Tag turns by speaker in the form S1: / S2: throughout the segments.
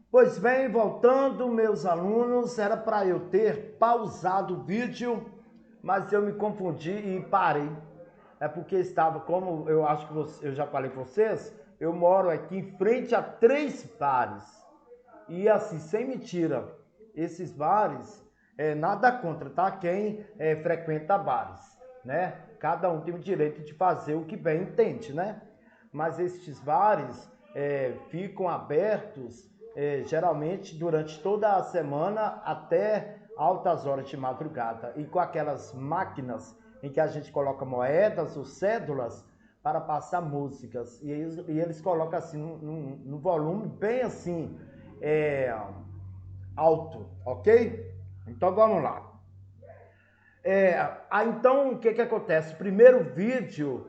S1: Pois bem, voltando, meus alunos, era para eu ter pausado o vídeo, mas eu me confundi e parei. É porque estava, como eu acho que eu já falei para vocês, eu moro aqui em frente a 3 bares. E assim, sem mentira, esses bares, nada contra, tá? Quem frequenta bares, né? Cada um tem o direito de fazer o que bem entende, né? Mas estes bares ficam abertos geralmente durante toda a semana até altas horas de madrugada. E com aquelas máquinas em que a gente coloca moedas ou cédulas para passar músicas. E eles colocam assim no volume bem assim, é, alto, ok? Então vamos lá. Então o que acontece? O primeiro vídeo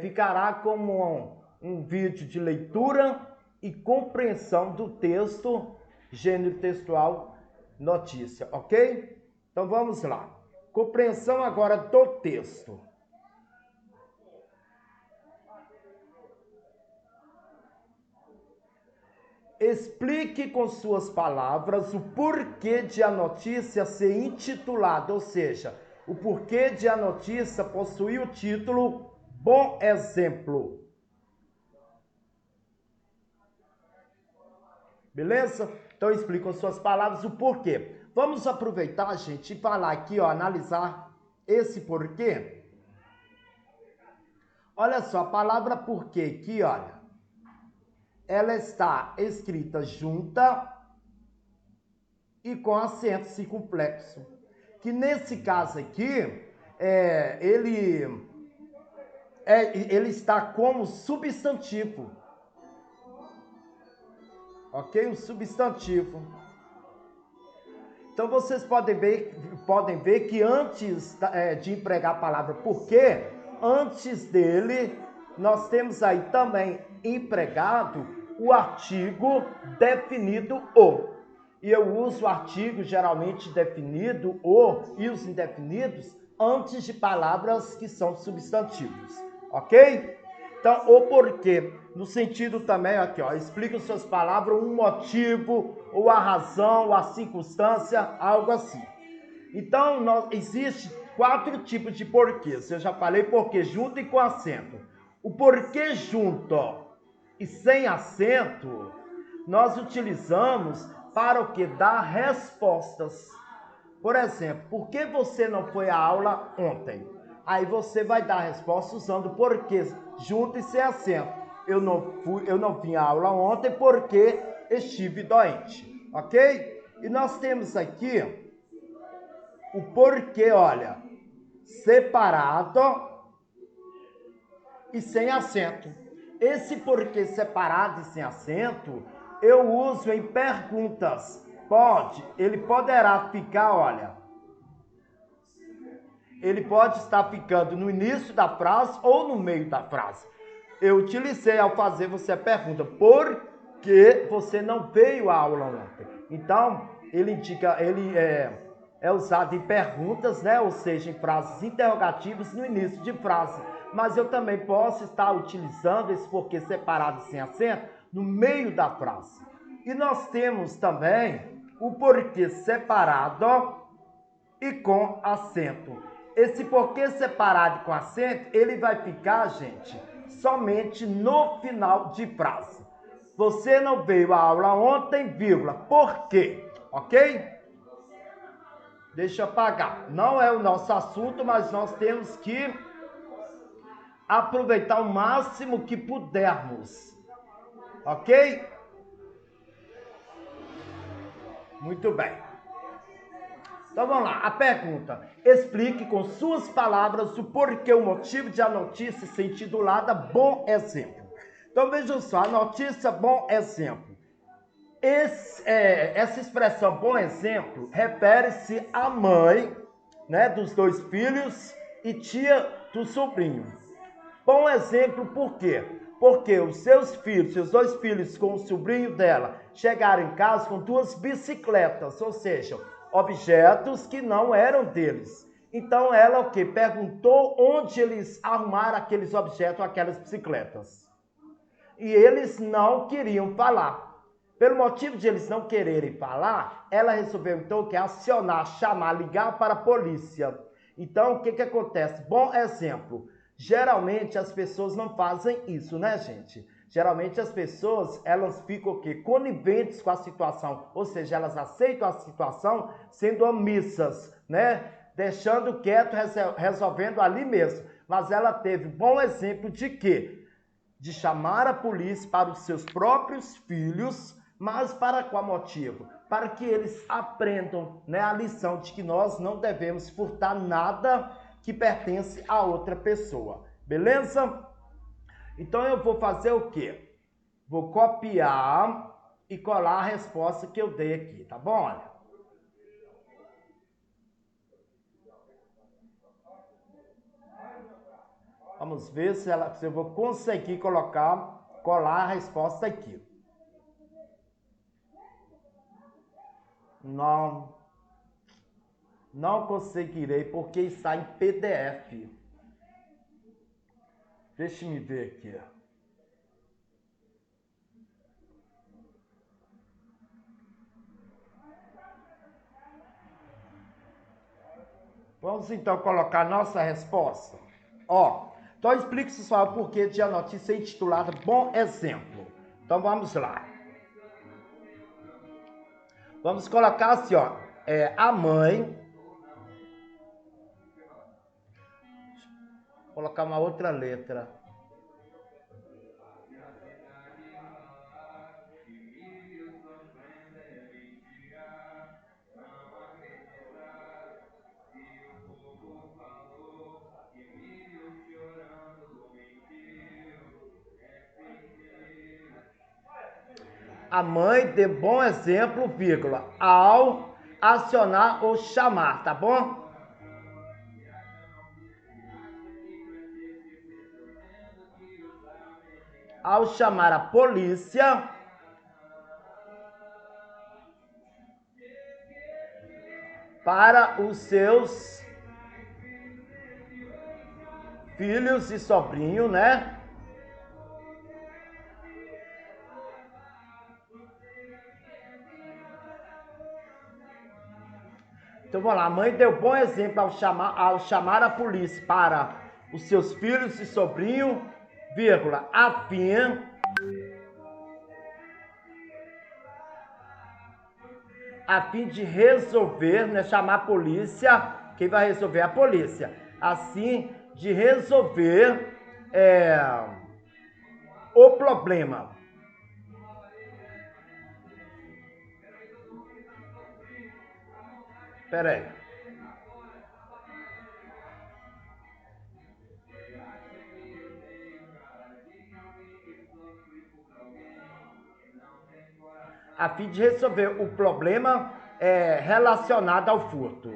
S1: ficará como um vídeo de leitura e compreensão do texto, gênero textual, notícia, ok? Então vamos lá. Compreensão agora do texto. Explique com suas palavras o porquê de a notícia ser intitulada, ou seja, o porquê de a notícia possuir o título Bom Exemplo. Beleza? Então explique com suas palavras o porquê. Vamos aproveitar, gente, e falar aqui, ó, analisar esse porquê. Olha só, a palavra porquê aqui, olha, ela está escrita junta e com acento circunflexo. Que nesse caso aqui, ele está como substantivo. Ok? Um substantivo. Então vocês podem ver que antes de empregar a palavra porquê, antes dele, nós temos aí também empregado o artigo definido o. E eu uso o artigo geralmente definido o e os indefinidos antes de palavras que são substantivos, ok? Então, o porquê, no sentido também, aqui, ó, explica em suas palavras um motivo, ou a razão, ou a circunstância, algo assim. Então, existe 4 tipos de porquês. Eu já falei porquê junto e com acento. O porquê junto e sem acento, nós utilizamos para o que? Dar respostas. Por exemplo, por que você não foi à aula ontem? Aí você vai dar a resposta usando porquê junto e sem acento. Eu não vim à aula ontem porque estive doente, ok? E nós temos aqui o porquê, olha, separado e sem acento. Esse porquê separado e sem acento, eu uso em perguntas. Ele poderá ficar, olha, ele pode estar ficando no início da frase ou no meio da frase. Eu utilizei ao fazer você a pergunta, por que você não veio à aula ontem? Então, ele é usado em perguntas, né? Ou seja, em frases interrogativas no início de frase. Mas eu também posso estar utilizando esse porquê separado sem acento no meio da frase. E nós temos também o porquê separado e com acento. Esse porquê separado com acento, ele vai ficar, gente, somente no final de frase. Você não veio à aula ontem, vírgula, por quê? Ok? Deixa eu apagar. Não é o nosso assunto, mas nós temos que aproveitar o máximo que pudermos. Ok? Muito bem. Então vamos lá, a pergunta. Explique com suas palavras o porquê, o motivo de a notícia ser intitulada Bom Exemplo. Então vejam só, a notícia Bom Exemplo. Essa expressão Bom Exemplo refere-se à mãe, né, dos 2 filhos e tia do sobrinho. Bom exemplo por quê? Porque os seus 2 filhos com o sobrinho dela, chegaram em casa com 2 bicicletas, ou seja, objetos que não eram deles. Então ela o quê? Perguntou onde eles arrumaram aqueles objetos, aquelas bicicletas. E eles não queriam falar. Pelo motivo de eles não quererem falar, ela resolveu então que acionar, chamar, ligar para a polícia. Então, o que acontece? Bom exemplo, geralmente as pessoas não fazem isso, né, gente? Geralmente as pessoas, elas ficam o quê? Coniventes com a situação, ou seja, elas aceitam a situação sendo omissas, né? Deixando quieto, resolvendo ali mesmo. Mas ela teve bom exemplo de quê? De chamar a polícia para os seus próprios filhos, mas para qual motivo? Para que eles aprendam, né, a lição de que nós não devemos furtar nada que pertence a outra pessoa. Beleza? Então eu vou fazer o quê? Vou copiar e colar a resposta que eu dei aqui, tá bom? Olha. Vamos ver se eu vou conseguir colar a resposta aqui. Não conseguirei porque está em PDF. Deixa eu ver aqui. Vamos então colocar nossa resposta. Ó, então explique só o porquê de a notícia intitulada Bom Exemplo. Então vamos lá. Vamos colocar assim, ó. A mãe. Vou colocar uma outra letra. A mãe deu bom exemplo, vírgula, ao acionar ou chamar, tá bom? Ao chamar a polícia para os seus filhos e sobrinho, né? Então vamos lá, a mãe deu bom exemplo ao chamar a polícia para os seus filhos e sobrinho, vírgula, a fim de resolver, né, chamar a polícia, quem vai resolver é a polícia, assim de resolver o problema. Espera aí. A fim de resolver o problema relacionado ao furto.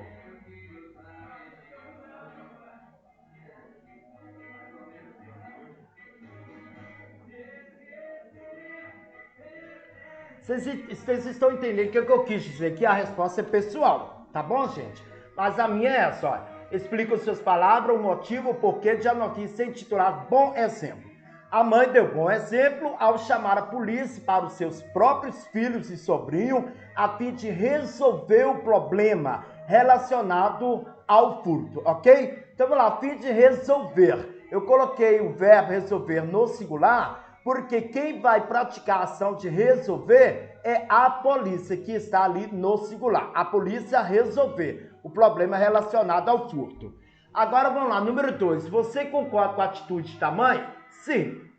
S1: Vocês estão entendendo o que eu quis dizer? Que a resposta é pessoal, tá bom, gente? Mas a minha é essa, olha. Explica as suas palavras, o motivo, o porquê de a notícia intitulada Bom Exemplo. A mãe deu bom exemplo ao chamar a polícia para os seus próprios filhos e sobrinho a fim de resolver o problema relacionado ao furto, ok? Então vamos lá, a fim de resolver. Eu coloquei o verbo resolver no singular porque quem vai praticar a ação de resolver é a polícia, que está ali no singular. A polícia resolver o problema relacionado ao furto. Agora vamos lá, número 2. Você concorda com a atitude da mãe? Sim.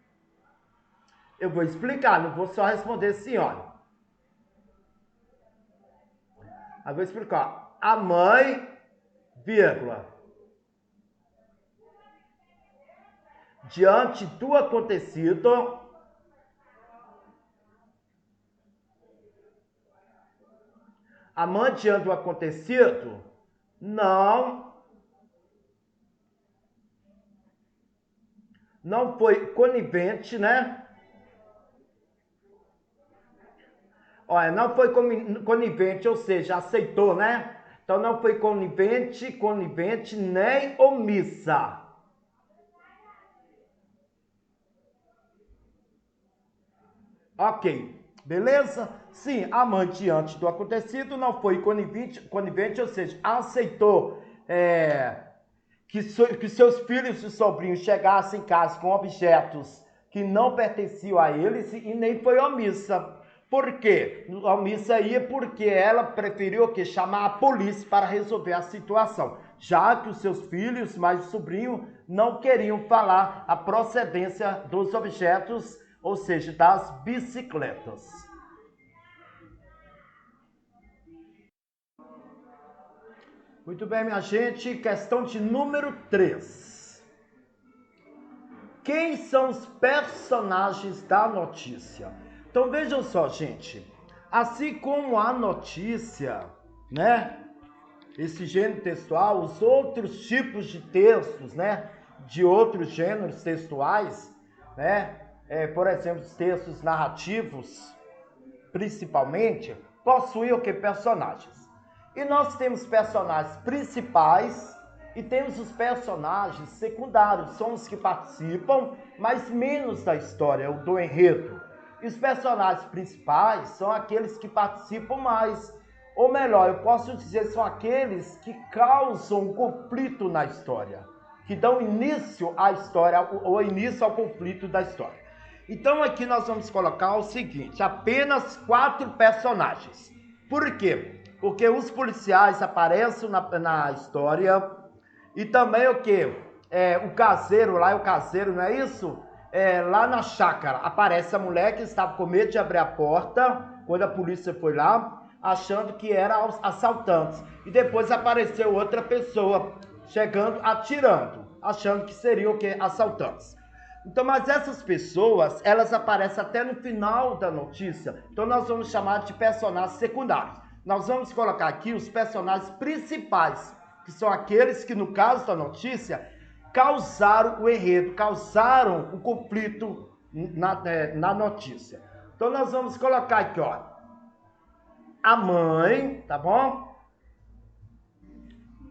S1: Eu vou explicar, não vou só responder sim, olha. Eu vou explicar. A mãe, vírgula, diante do acontecido, a mãe diante do acontecido não foi conivente, né? Olha, não foi conivente, ou seja, aceitou, né? Então não foi conivente nem omissa. Ok, Beleza? Sim, a mãe, diante do acontecido, não foi conivente, ou seja, aceitou que seus filhos e sobrinhos chegassem em casa com objetos que não pertenciam a eles e nem foi omissa. Por quê? Omissa aí porque ela preferiu chamar a polícia para resolver a situação, já que os seus filhos, mais o sobrinho, não queriam falar a procedência dos objetos, ou seja, das bicicletas. Muito bem, minha gente, questão de número 3. Quem são os personagens da notícia? Então vejam só, gente, assim como a notícia, né, esse gênero textual, os outros tipos de textos, né, de outros gêneros textuais, né, por exemplo, os textos narrativos, principalmente, possuem o que? Personagens. E nós temos personagens principais e temos os personagens secundários, são os que participam, mas menos da história, do enredo. E os personagens principais são aqueles que participam mais. Ou melhor, eu posso dizer, são aqueles que causam um conflito na história, que dão início à história, ou início ao conflito da história. Então aqui nós vamos colocar o seguinte, apenas 4 personagens. Por quê? Porque os policiais aparecem na história e também o quê? O caseiro lá, o caseiro, não é isso? Lá na chácara, aparece a mulher que estava com medo de abrir a porta, quando a polícia foi lá, achando que eram assaltantes. E depois apareceu outra pessoa, chegando, atirando, achando que seriam o quê? Assaltantes. Então, mas essas pessoas, elas aparecem até no final da notícia. Então, nós vamos chamar de personagens secundários. Nós vamos colocar aqui os personagens principais, que são aqueles que, no caso da notícia, causaram o enredo, causaram o conflito na notícia. Então, nós vamos colocar aqui, ó, a mãe, tá bom?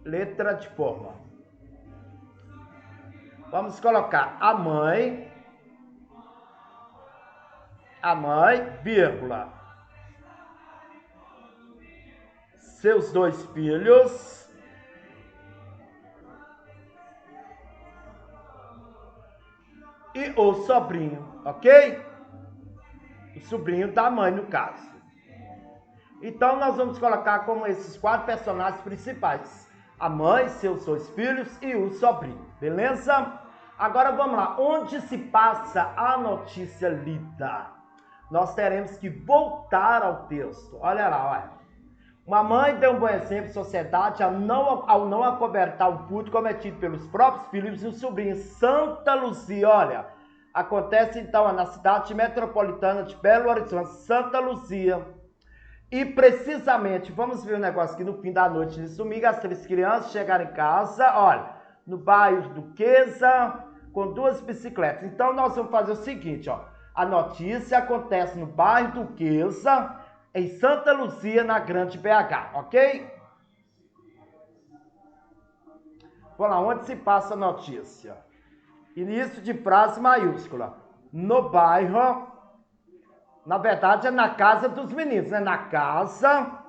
S1: Letra de forma. Vamos colocar a mãe, vírgula, seus 2 filhos, e o sobrinho, ok? O sobrinho da mãe, no caso. Então, nós vamos colocar como esses 4 personagens principais. A mãe, seus 2 filhos e o sobrinho, beleza? Agora, vamos lá. Onde se passa a notícia lida? Nós teremos que voltar ao texto. Olha lá, olha. Uma mãe deu um bom exemplo de sociedade ao não acobertar o furto cometido pelos próprios filhos e os sobrinhos. Santa Luzia, olha, acontece então na cidade metropolitana de Belo Horizonte, Santa Luzia. E precisamente, vamos ver um negócio aqui no fim da noite de domingo, as 3 crianças chegaram em casa, olha, no bairro Duquesa, com 2 bicicletas. Então nós vamos fazer o seguinte, ó, a notícia acontece no bairro Duquesa, em Santa Luzia, na Grande BH, ok? Vamos lá, onde se passa a notícia? Início de frase maiúscula. No bairro, na verdade é na casa dos meninos, né? Na casa,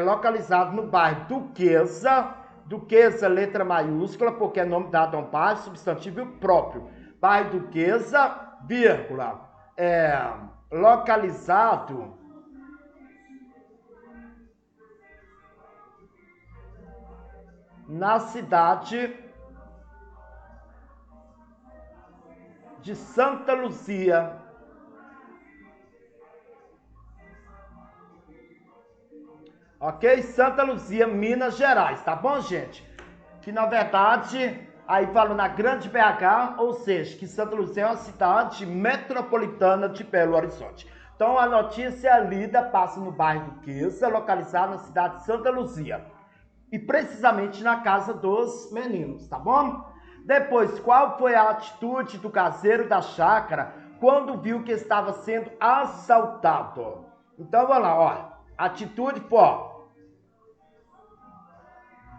S1: localizado no bairro Duquesa, Duquesa, letra maiúscula, porque é nome dado a um bairro, substantivo próprio. Bairro Duquesa, vírgula, localizado na cidade de Santa Luzia. Ok? Santa Luzia, Minas Gerais, tá bom, gente? Que na verdade, aí fala na Grande BH, ou seja, que Santa Luzia é uma cidade metropolitana de Belo Horizonte. Então a notícia lida passa no bairro Duquesa, localizado na cidade de Santa Luzia. E precisamente na casa dos meninos, tá bom? Depois, qual foi a atitude do caseiro da chácara quando viu que estava sendo assaltado? Então, vamos lá, ó. Atitude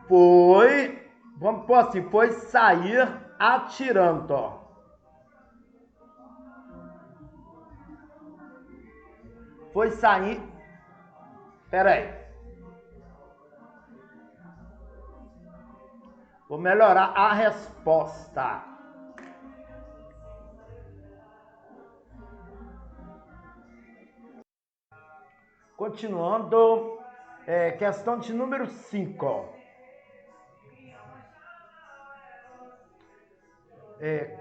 S1: foi, vamos pôr assim, foi sair atirando, ó. foi sair... Pera aí. Vou melhorar a resposta. Continuando, questão de número 5.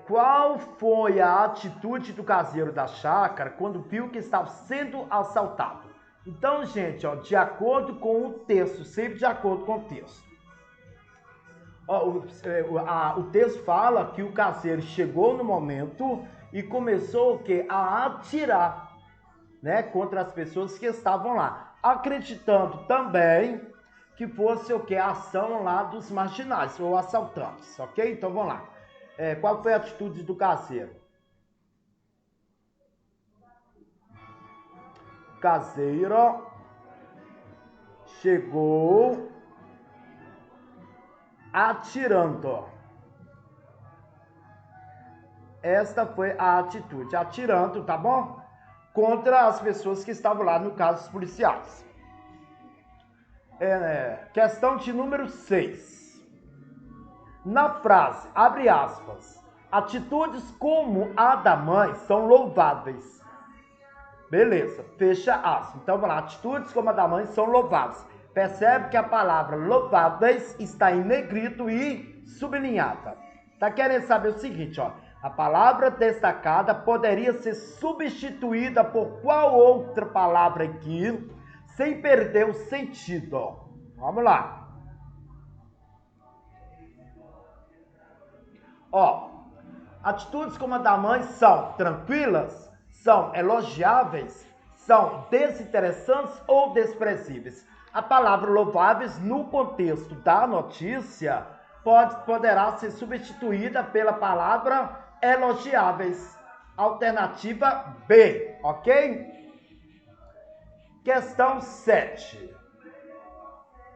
S1: Qual foi a atitude do caseiro da chácara quando viu que estava sendo assaltado? Então, gente, ó, de acordo com o texto, sempre de acordo com o texto. Ó, o texto fala que o caseiro chegou no momento e começou o quê? A atirar, né, contra as pessoas que estavam lá, acreditando também que fosse o quê? A ação lá dos marginais ou assaltantes, ok? Então vamos lá. Qual foi a atitude do caseiro? O caseiro chegou atirando. Esta foi a atitude, atirando, tá bom? Contra as pessoas que estavam lá, no caso, os policiais. Questão de número 6. Na frase, abre aspas, atitudes como a da mãe são louváveis. Beleza, fecha aspas. Então, vamos lá, atitudes como a da mãe são louváveis. Percebe que a palavra louváveis está em negrito e sublinhada. Tá querendo saber o seguinte, ó. A palavra destacada poderia ser substituída por qual outra palavra aqui, sem perder o sentido. Vamos lá. Ó, atitudes como a da mãe são tranquilas, são elogiáveis, são desinteressantes ou desprezíveis. A palavra louváveis, no contexto da notícia, poderá ser substituída pela palavra elogiáveis. Alternativa B, ok? Questão 7.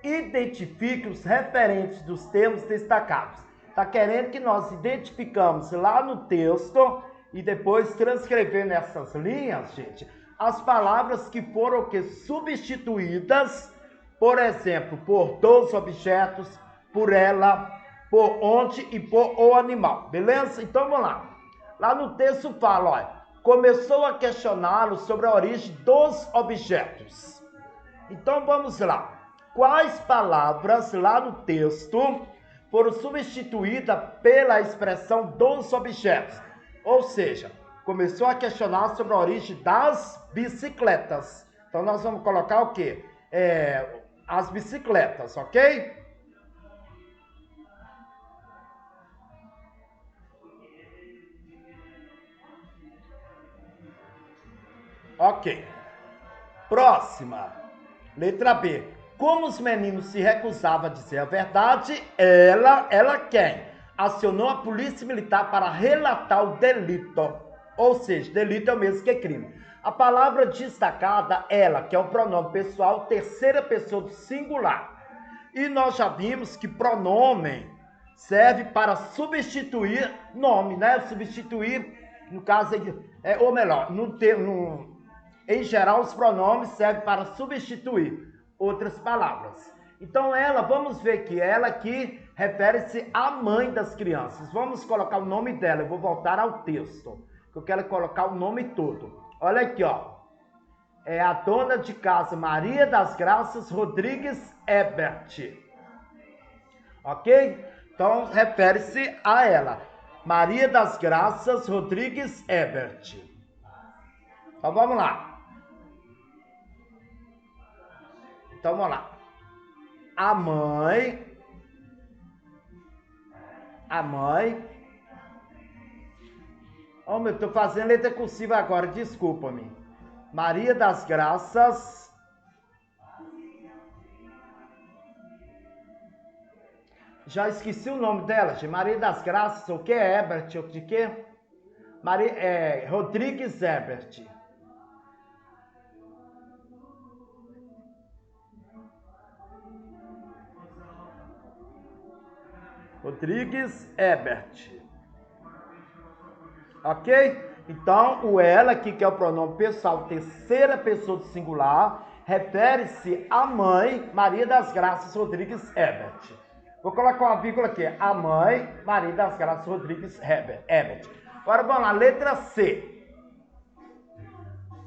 S1: Identifique os referentes dos termos destacados. Está querendo que nós identificamos lá no texto e depois transcrever nessas linhas, gente, as palavras que foram substituídas, por exemplo, por dos objetos, por ela, por onde e por o animal, beleza? Então vamos lá. Lá no texto fala, olha, começou a questioná-lo sobre a origem dos objetos. Então vamos lá. Quais palavras lá no texto foram substituídas pela expressão dos objetos? Ou seja, começou a questionar sobre a origem das bicicletas. Então nós vamos colocar o quê? As bicicletas, ok? Ok. Próxima. Letra B. Como os meninos se recusavam a dizer a verdade, ela quem? Acionou a polícia militar para relatar o delito. Ou seja, delito é o mesmo que crime. A palavra destacada, ela, que é o pronome pessoal, terceira pessoa do singular. E nós já vimos que pronome serve para substituir nome, né? Substituir, no caso, ou melhor, em geral, os pronomes servem para substituir outras palavras. Então, ela, vamos ver que ela aqui refere-se à mãe das crianças. Vamos colocar o nome dela. Eu vou voltar ao texto, que eu quero colocar o nome todo. Olha aqui, ó. É a dona de casa Maria das Graças Rodrigues Ebert. Ok? Então, refere-se a ela. Maria das Graças Rodrigues Ebert. Então, vamos lá. Então, vamos lá. A mãe. Oh, meu, tô fazendo letra cursiva agora, desculpa-me. Maria das Graças. Já esqueci o nome dela, gente. Maria das Graças, o que é Ebert? De quê? Rodrigues Ebert. Rodrigues Ebert. Ok? Então, o ela aqui, que é o pronome pessoal, terceira pessoa do singular, refere-se à mãe Maria das Graças Rodrigues Herbert. Vou colocar uma vírgula aqui. A mãe Maria das Graças Rodrigues Herbert. Agora vamos lá, letra C.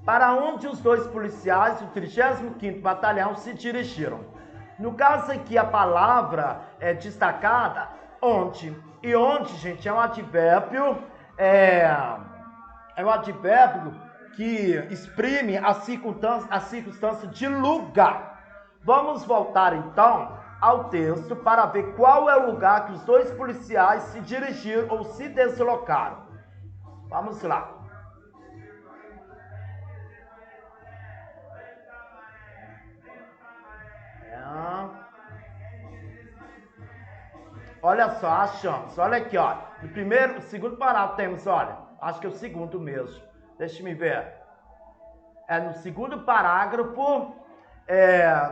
S1: Para onde os dois policiais do 35º Batalhão se dirigiram? No caso aqui, a palavra é destacada, onde. E onde, gente, é um advérbio, um advérbio que exprime a circunstância de lugar. Vamos voltar, então, ao texto para ver qual é o lugar que os dois policiais se dirigiram ou se deslocaram. Vamos lá. Olha só, achamos. Olha aqui, ó. No segundo parágrafo temos, olha, acho que é o segundo mesmo. Deixa eu ver. No segundo parágrafo,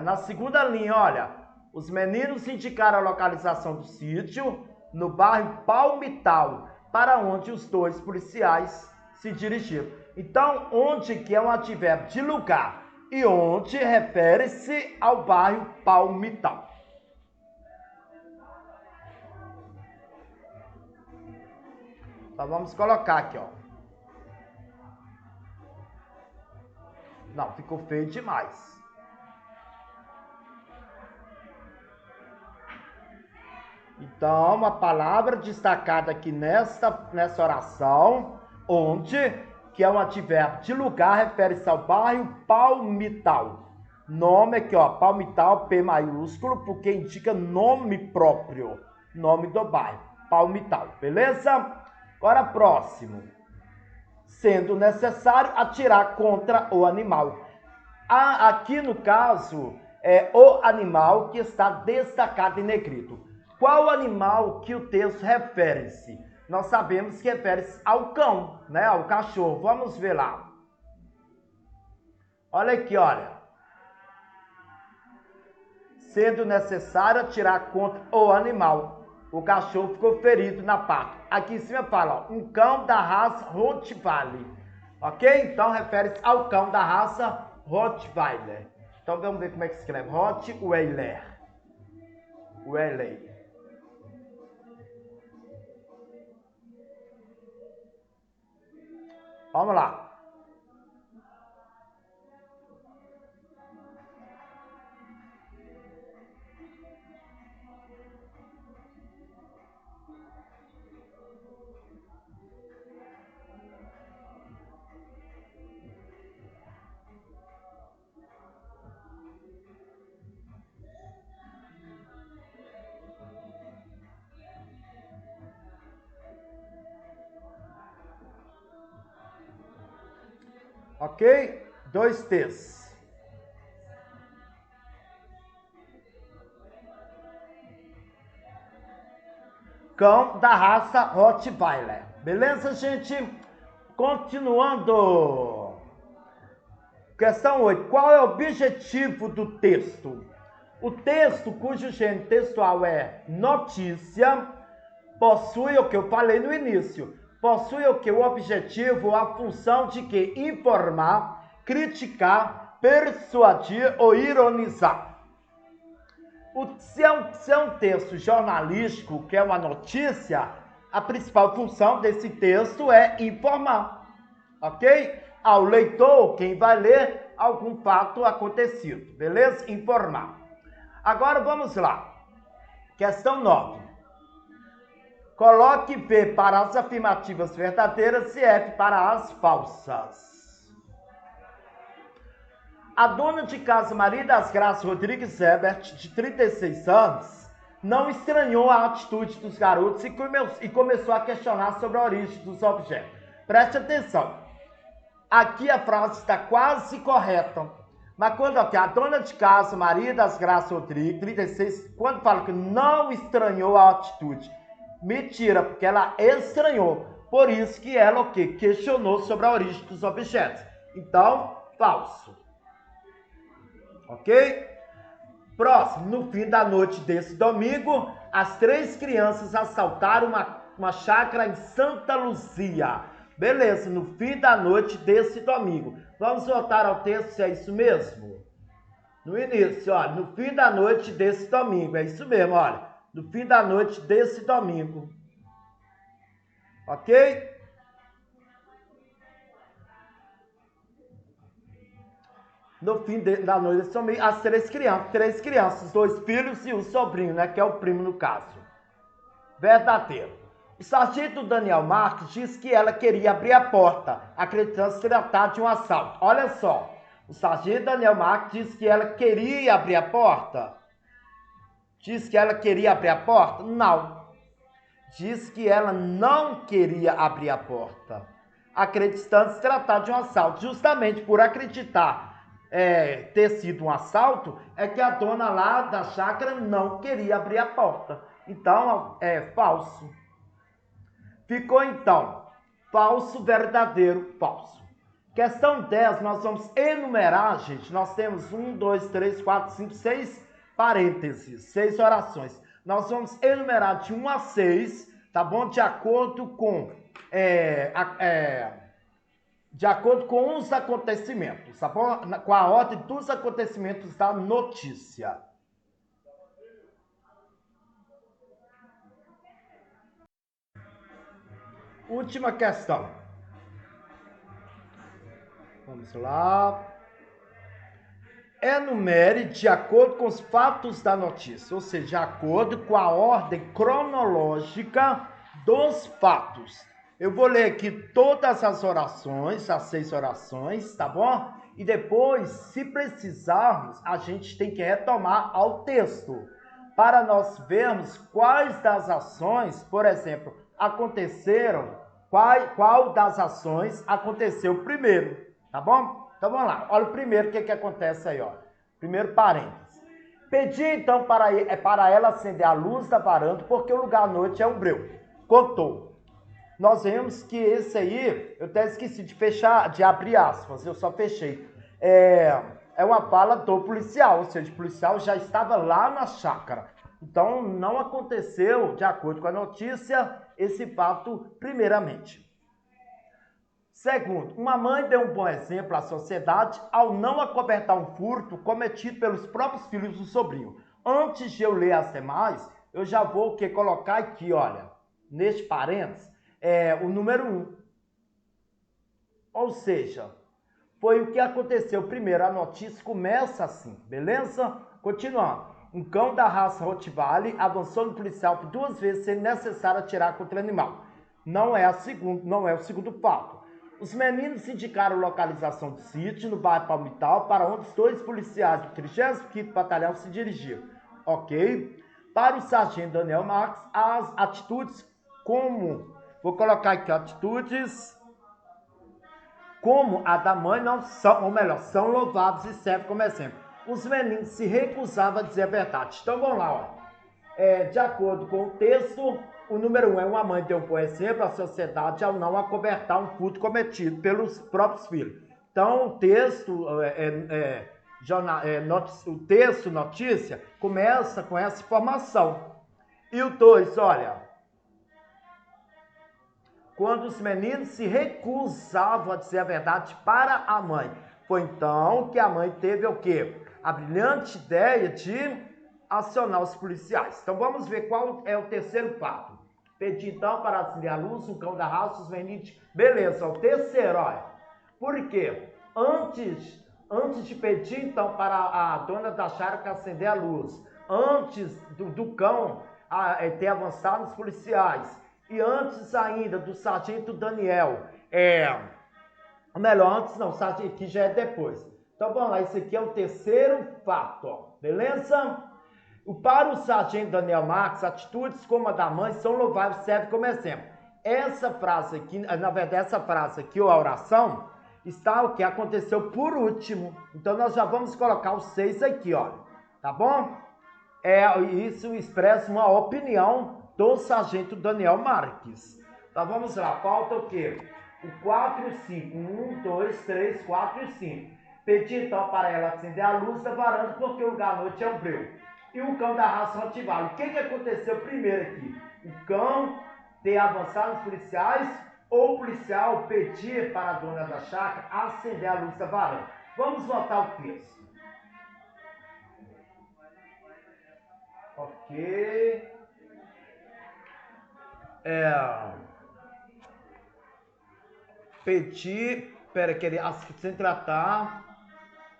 S1: na segunda linha, olha. Os meninos indicaram a localização do sítio no bairro Palmital, para onde os dois policiais se dirigiram. Então, onde que é um advérbio de lugar e onde refere-se ao bairro Palmital. Então, vamos colocar aqui, ó. Não, ficou feio demais. Então, uma palavra destacada aqui nessa oração, onde, que é um advérbio de lugar, refere-se ao bairro Palmital. Nome aqui, ó, Palmital, P maiúsculo, porque indica nome próprio, nome do bairro, Palmital, beleza? Agora, próximo. Sendo necessário atirar contra o animal. Aqui, no caso, é o animal que está destacado em negrito. Qual animal que o texto refere-se? Nós sabemos que refere-se ao cão, né? Ao cachorro. Vamos ver lá. Olha aqui, olha. Sendo necessário atirar contra o animal. O cachorro ficou ferido na pata. Aqui em cima fala, ó, um cão da raça Rottweiler. Ok? Então, refere-se ao cão da raça Rottweiler. Então, vamos ver como é que se escreve. Rottweiler. Vamos lá. Ok? 2 T's. Cão da raça Rottweiler. Beleza, gente? Continuando. Questão 8. Qual é o objetivo do texto? O texto, cujo gênero textual é notícia, possui o que eu falei no início. Possui o que? O objetivo, a função de que? Informar, criticar, persuadir ou ironizar. Se é um texto jornalístico, que é uma notícia, a principal função desse texto é informar, ok? Ao leitor, quem vai ler, algum fato acontecido, beleza? Informar. Agora vamos lá. Questão 9. Coloque V para as afirmativas verdadeiras e F para as falsas. A dona de casa Maria das Graças Rodrigues Herbert, de 36 anos, não estranhou a atitude dos garotos e começou a questionar sobre a origem dos objetos. Preste atenção. Aqui a frase está quase correta. Mas quando aqui, a dona de casa Maria das Graças Rodrigues, 36, quando fala que não estranhou a atitude, mentira, porque ela estranhou. Por isso que ela o quê? Questionou sobre a origem dos objetos. Então, falso. Ok? Próximo. No fim da noite desse domingo, as 3 crianças assaltaram uma chácara em Santa Luzia. Beleza, no fim da noite desse domingo. Vamos voltar ao texto se é isso mesmo? No início, olha, no fim da noite desse domingo. É isso mesmo, olha. No fim da noite desse domingo. Ok? No fim da noite desse domingo, as três crianças, 2 filhos e o sobrinho, né? Que é o primo no caso. Verdadeiro. O sargento Daniel Marques diz que ela queria abrir a porta, acreditando se tratar de um assalto. Olha só, o sargento Daniel Marques diz que ela queria abrir a porta. Diz que ela queria abrir a porta? Não. Diz que ela não queria abrir a porta, acreditando se tratar de um assalto. Justamente por acreditar ter sido um assalto, é que a dona lá da chácara não queria abrir a porta. Então, é falso. Ficou então, falso, verdadeiro, falso. Questão 10, nós vamos enumerar, gente, nós temos 1, 2, 3, 4, 5, 6 parênteses, 6 orações. Nós vamos enumerar de 1 a 6, tá bom? De acordo com os acontecimentos, tá bom? Com a ordem dos acontecimentos da notícia. Última questão. Vamos lá. Enumere de acordo com os fatos da notícia, ou seja, de acordo com a ordem cronológica dos fatos. Eu vou ler aqui todas as orações, as 6 orações, tá bom? E depois, se precisarmos, a gente tem que retomar ao texto, para nós vermos quais das ações, por exemplo, aconteceram, qual das ações aconteceu primeiro, tá bom? Então vamos lá, olha o primeiro, o que acontece aí, ó. Primeiro parênteses. Pedi então para ela acender a luz da varanda, porque o lugar à noite é um breu. Contou. Nós vemos que esse aí, eu até esqueci de fechar, de abrir aspas, eu só fechei. É uma fala do policial, ou seja, o policial já estava lá na chácara. Então não aconteceu, de acordo com a notícia, esse fato primeiramente. Segundo, uma mãe deu um bom exemplo à sociedade ao não acobertar um furto cometido pelos próprios filhos do sobrinho. Antes de eu ler as demais, eu já vou colocar aqui, olha, neste parênteses, o número 1. Ou seja, foi o que aconteceu primeiro. A notícia começa assim, beleza? Continuando. Um cão da raça Rottweiler avançou no policial por 2 vezes, sendo necessário atirar contra o animal. Não é o segundo fato. Os meninos indicaram localização do sítio no bairro Palmital, para onde os 2 policiais do 35º Batalhão se dirigiam. Ok? Para o sargento Daniel Marques, as atitudes vou colocar aqui, atitudes como a da mãe não são, ou melhor, são louvados e servem como exemplo. Os meninos se recusavam a dizer a verdade. Então vamos lá, ó. De acordo com o texto, o número 1 é uma mãe deu um bom exemplo à sociedade ao não acobertar um furto cometido pelos próprios filhos. Então o texto, notícia, começa com essa informação. E o 2, olha, quando os meninos se recusavam a dizer a verdade para a mãe. Foi então que a mãe teve o quê? A brilhante ideia de acionar os policiais. Então vamos ver qual é o terceiro fato. Pedi então para acender a luz, um cão da raça, os meninos... Beleza, o terceiro, olha. Por quê? Antes de pedir então para a dona da chácara acender a luz, antes do cão ter avançado nos policiais, e antes ainda do sargento Daniel, melhor, antes não, sargento, que já é depois. Então vamos lá, esse aqui é o terceiro fato, ó, beleza? Para o sargento Daniel Marques, atitudes como a da mãe são louváveis e servem como exemplo. Essa frase aqui, na verdade, essa frase aqui, ou a oração, está o que aconteceu por último. Então nós já vamos colocar os 6 aqui, ó, tá bom? Isso expressa uma opinião do sargento Daniel Marques. Então vamos lá, falta o quê? O 4 e o 5. 1, 2, 3, 4 e 5. Pedi então para ela acender a luz da varanda, porque o lugar à noite é um breu. E o cão da raça Rottweiler. O que aconteceu primeiro aqui? O cão ter avançado nos policiais O policial pedir para a dona da chácara acender a luz da varanda. Vamos voltar o texto. Ok. Pedir, pera, querer se tratar.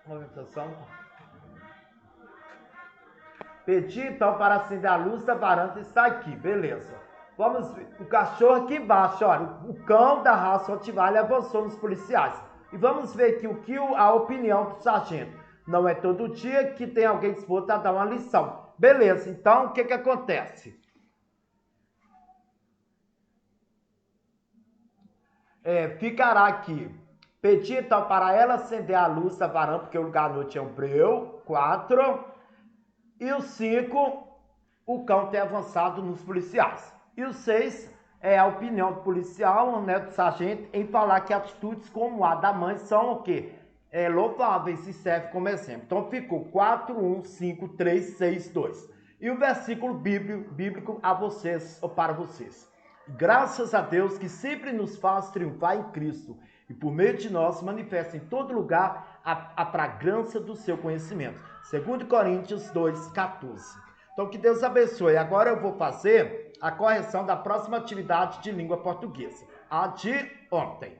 S1: Movimentação. Pedir então para acender a luz da varanda está aqui, beleza. Vamos ver. O cachorro aqui embaixo, olha, o cão da raça Rottweiler avançou nos policiais. E vamos ver aqui a opinião do sargento. Não é todo dia que tem alguém disposto a dar uma lição. Beleza, então o que acontece? Ficará aqui. Pedir então para ela acender a luz da varanda, porque o lugar à noite é um breu. 4. E o 5, o cão tem avançado nos policiais. E o 6 é a opinião do policial, né, do sargento, em falar que atitudes como a da mãe são o quê? Louváveis e serve como exemplo. Então ficou 4, 1, 5, 3, 6, 2. E o versículo bíblico a vocês, ou para vocês. Graças a Deus que sempre nos faz triunfar em Cristo e por meio de nós manifesta em todo lugar a fragrância do seu conhecimento. 2 Coríntios 2, 14. Então que Deus abençoe. Agora eu vou fazer a correção da próxima atividade de língua portuguesa, a de ontem.